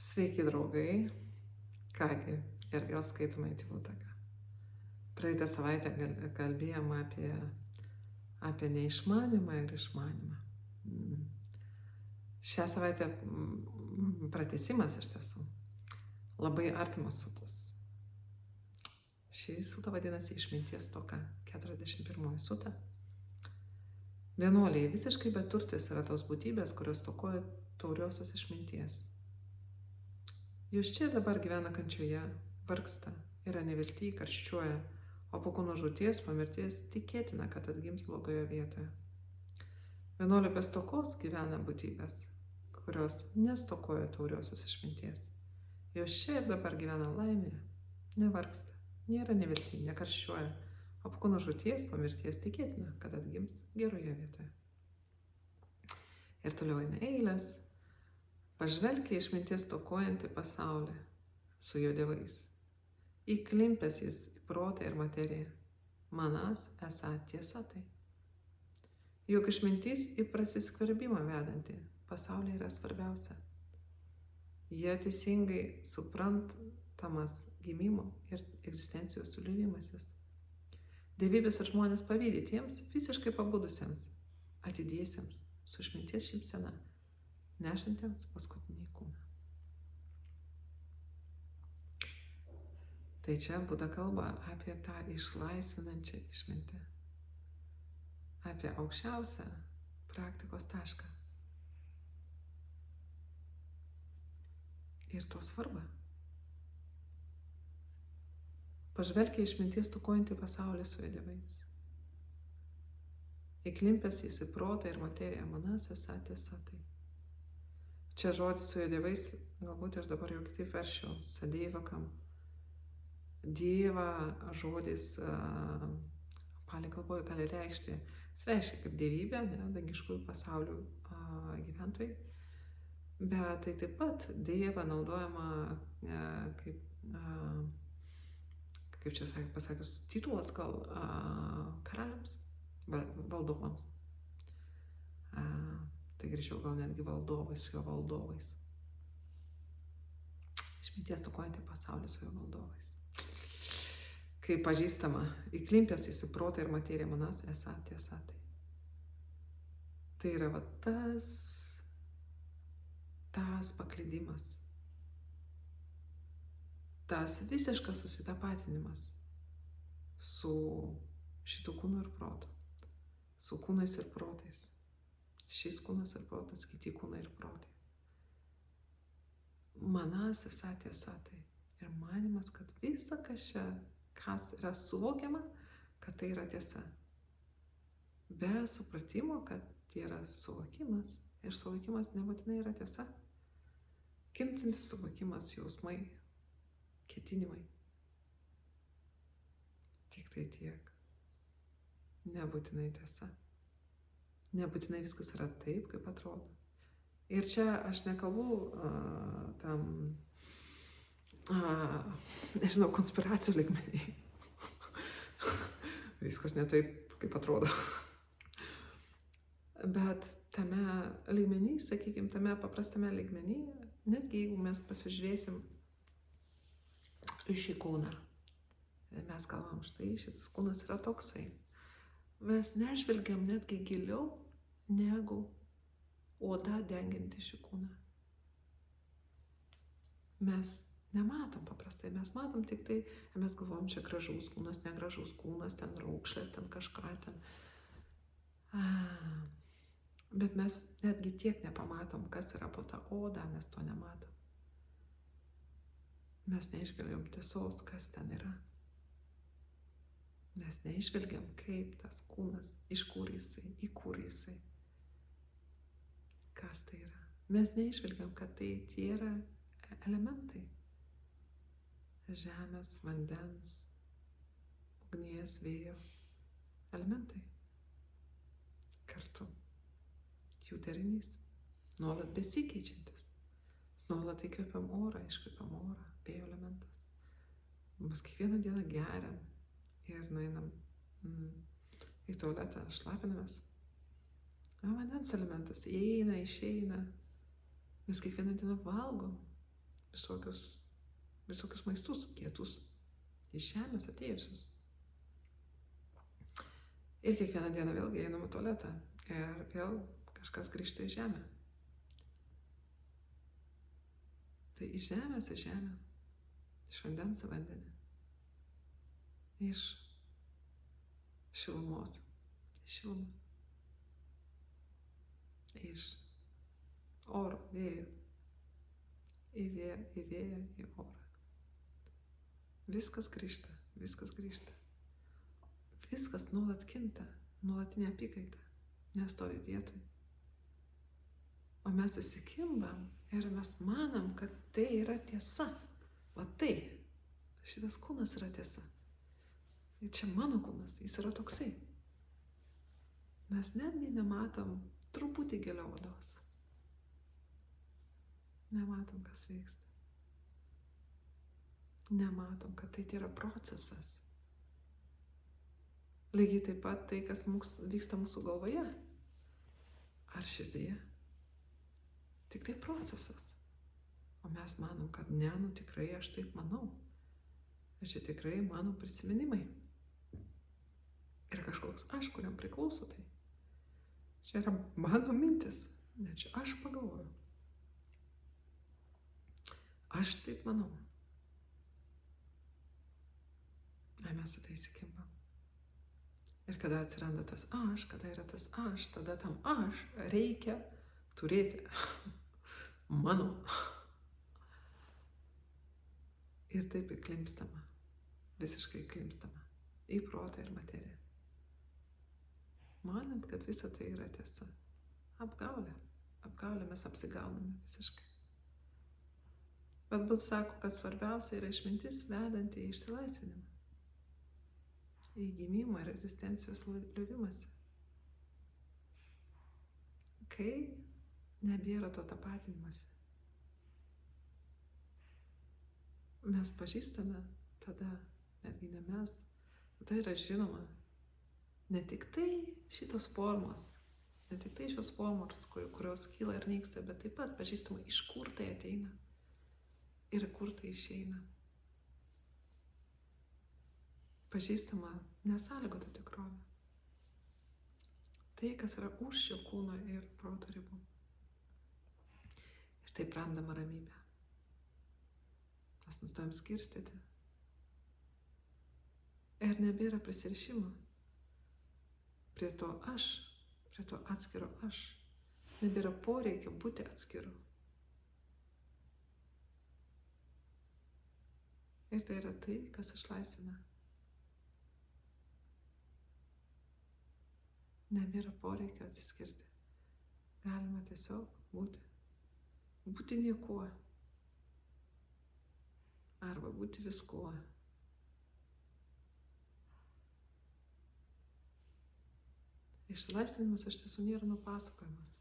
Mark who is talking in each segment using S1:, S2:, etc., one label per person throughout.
S1: Sveiki, draugai. Kągi, ir vėl skaitome Tėvų taką. Praeitą savaitę kalbėjom apie neišmanymą ir išmanymą. Šią savaitę pratęsimas iš tiesų. Labai artimas sūtas. Šį sūtą vadinasi išminties stoka, 41 sūta. Vienuoliai, visiškai beturtis yra tos būtybės, kurios stokoja tauriosios išminties. Jūs čia ir dabar gyvena kančioje, vargsta, yra nevilty, karščiuoja, o po kūno žūties, po mirties tikėtina, kad atgims blogoje vietoje. Vienuolių be stokos gyvena būtybės, kurios nestokoja tauriosios išminties. Jos čia ir dabar gyvena laimėje, nevargsta, nėra nevilty, nekarščiuoja, o po kūno žūties, po mirties tikėtina, kad atgims geroje vietoje. Ir toliau eina eilės. Pažvelk į išminties stokojantį pasaulį su jo dievais. Įklimpęs jis į protą ir materiją. Manas esą tiesa tai. Juk išmintis į prasiskverbimą vedantį pasaulį yra svarbiausia. Jie teisingai suprantamas gimimo ir egzistencijos suliuvimasis. Dievybės ir žmonės pavydi tiems visiškai pabudusiems, atidėsiems, su išminties šypsena, nešantiems paskutinį kūną. Tai čia Buda kalba apie tą išlaisvinančią išmintį, apie aukščiausią praktikos tašką ir to svarbą. Pažvelk į išminties stokojantį pasaulį su jo dievais. Įklimpęs jis į protą ir materiją, manas esą tiesa tai. Čia žodis su jo dievais, galbūt ir dabar jau kitaip veršiau, sadėjvakam. Dieva žodis palei kalboje gali reikšti, jis reiškia kaip dievybė, dangiškųjų pasaulių gyventojai, bet tai taip pat dieva naudojama kaip čia pasakius, titulas gal karaliams, valdovams. Tai greičiau gal netgi valdovais, su jo valdovais. Išminties stokojantį pasaulį su jo valdovais. Kaip pažįstama, įklimpęs į protą ir materiją, manas esą tiesa tai. Tai yra va tas paklydimas, tas visiškas susitapatinimas su šitų kūnų ir protų, su kūnais ir protais. Šis kūnas ir protas, kiti kūnai ir protai. Manas esą tiesa tai. Ir manimas, kad visa, kas yra suvokiama, kad tai yra tiesa. Be supratimo, kad tai yra suvokimas. Ir suvokimas nebūtinai yra tiesa. Kintantis suvokimas, jausmai, ketinimai. Tik tai tiek. Nebūtinai tiesa. Nebūtinai viskas yra taip, kaip atrodo. Ir čia aš nekalbu nežinau, konspiracijų lygmenį. Viskas ne taip, kaip atrodo. Bet tame lygmenį, sakykime, tame paprastame lygmenį, netgi jeigu mes pasižiūrėsim į šį kūną, mes kalbam, štai šis kūnas yra toksai. Mes nežvelgiam netgi giliau negu oda dengianti šį kūną. Mes nematom paprastai, mes matom tik tai, mes galvom, čia gražus kūnas, negražus kūnas, ten raukšlės, ten kažką ten. Bet mes netgi tiek nepamatom, kas yra po tą odą, mes to nematom. Mes neišvelgiam tiesos, kas ten yra. Mes neišvelgiam, kaip tas kūnas, iš kur jisai, į kur jisai, kas tai yra. Mes neišvelgiam, kad tai tie yra elementai. Žemės, vandens, ugnies, vėjo elementai. Kartu. Jų derinys. Nuolat besikeičiantis. Nuolat įkvepiam orą, iškvepiam orą, vėjo elementas. Mes kiekvieną dieną geriam. Ir nueinam į tualetą, šlapinamės. Vandens elementas įeina, išeina. Mes kiekvieną dieną valgom. visokius maistus kietus, iš žemės atėjusius. Ir kiekvieną dieną vėlgi einam į tualetą ir vėl kažkas grįžta į žemę. Tai iš žemės į žemę, iš vandens į vandenį, iš šilumos į šilumą, iš oro, vėjo, į vėją, į orą. Viskas grįžta, viskas grįžta. Viskas nuolat kinta, nuolatinė apykaita, nestovi vietoj. O mes įsikimbam ir mes manom, kad tai yra tiesa. O tai, šitas kūnas yra tiesa. Ir čia mano kūnas, jis yra toksai. Mes netgi nematom truputį giliau odos. Nematom, kas vyksta. Nematom, kad tai yra procesas. Lygiai taip pat tai, kas vyksta mūsų galvoje ar širdyje. Tik tai procesas. O mes manom, kad ne, tikrai aš taip manau. Ir čia tikrai mano prisiminimai. Ir kažkoks aš, kuriam priklauso tai. Čia yra mano mintis. Ne, čia aš pagalvoju. Aš taip manau. Ai mes į tai įsikimbam. Ir kada atsiranda tas aš, kada yra tas aš, tada tam aš reikia turėti mano. Ir taip įklimpstama, visiškai įklimpstama į protą ir materiją. Manant, kad visa tai yra tiesa. Apgaulė. Apgaulė, mes apsigauname visiškai. Bet Buda sako, kad svarbiausia yra išmintis vedanti į išsilaisvinimą. Į gimimo ir egzistencijos liovimąsi. Kai nebėra to tapatinimąsi. Mes pažįstame tada, netgi ne mes, tada yra žinoma ne tik tai šitos formos, ne tik tai šios formos, kurios kyla ir nyksta, bet taip pat pažįstama, iš kur tai ateina ir kur tai išeina. Pažįstama nesąlygota tikrovė. Tai, kas yra už šio kūno ir proto ribų. Ir taip randama ramybė. Mes nustojam skirstyti. Ir nebėra prisirišimo prie to aš, prie to atskiro aš. Nebėra poreikio būti atskiru. Ir tai yra tai, kas išlaisvina. Nebėra poreikio atsiskirti. Galima tiesiog būti. Būti niekuo. Arba būti viskuo. Išsilaisvinimas iš tiesų nėra nupasakojimas.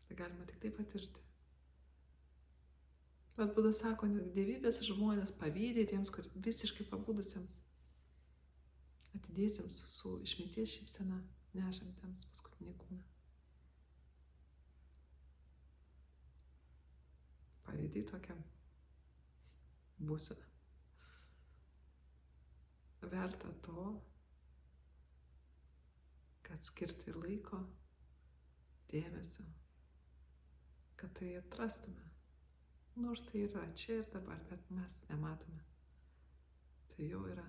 S1: Tai galima tik tai patirti. Bet Buda sako, net dievybės žmonės pavydė tiems, kur visiškai pabudusiems. Atidėsiems su išminties šypsena nešantiems paskutinį kūną. Pavydį tokiam būseną. Verta to, kad skirti laiko, dėmesio, kad tai atrastume. Nors tai yra čia ir dabar, bet mes nematome. Tai jau yra.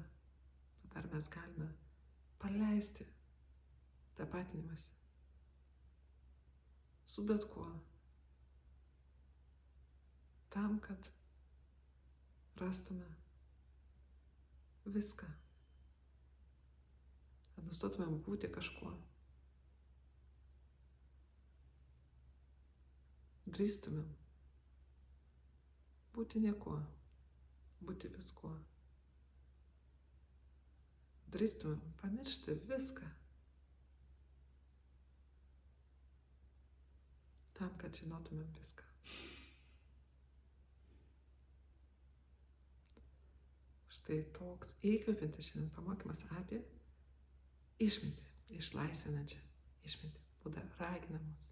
S1: Dar mes galime paleisti tapatinimąsi su bet kuo. Tam, kad rastume viską. Kad nustotumėm būti kažkuo. Drįstumėm būti niekuo, būti viskuo. Drįstumėm pamiršti viską. Tam, kad žinotumėm viską. Štai toks įkvepiantis šiandien pamokymas apie išmintį, išlaisvinančią išmintį. Buda ragina mus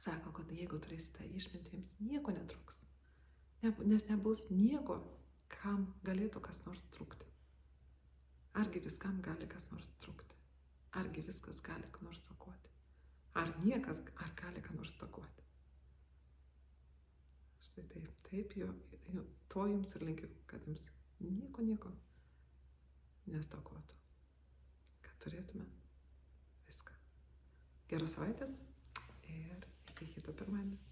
S1: Sako, kad jeigu turėsite išmintį, jums nieko netruks. Nes nebus nieko, kam galėtų kas nors trūkti. Argi viskam gali kas nors trūkti? Argi viskas gali ką nors stokoti? Ar niekas gali ką nors stokoti? Štai taip, to jums ir linkiu, kad jums nieko nestokotų. Kad turėtume viską. Geros savaitės ir iki kito pirmadienio.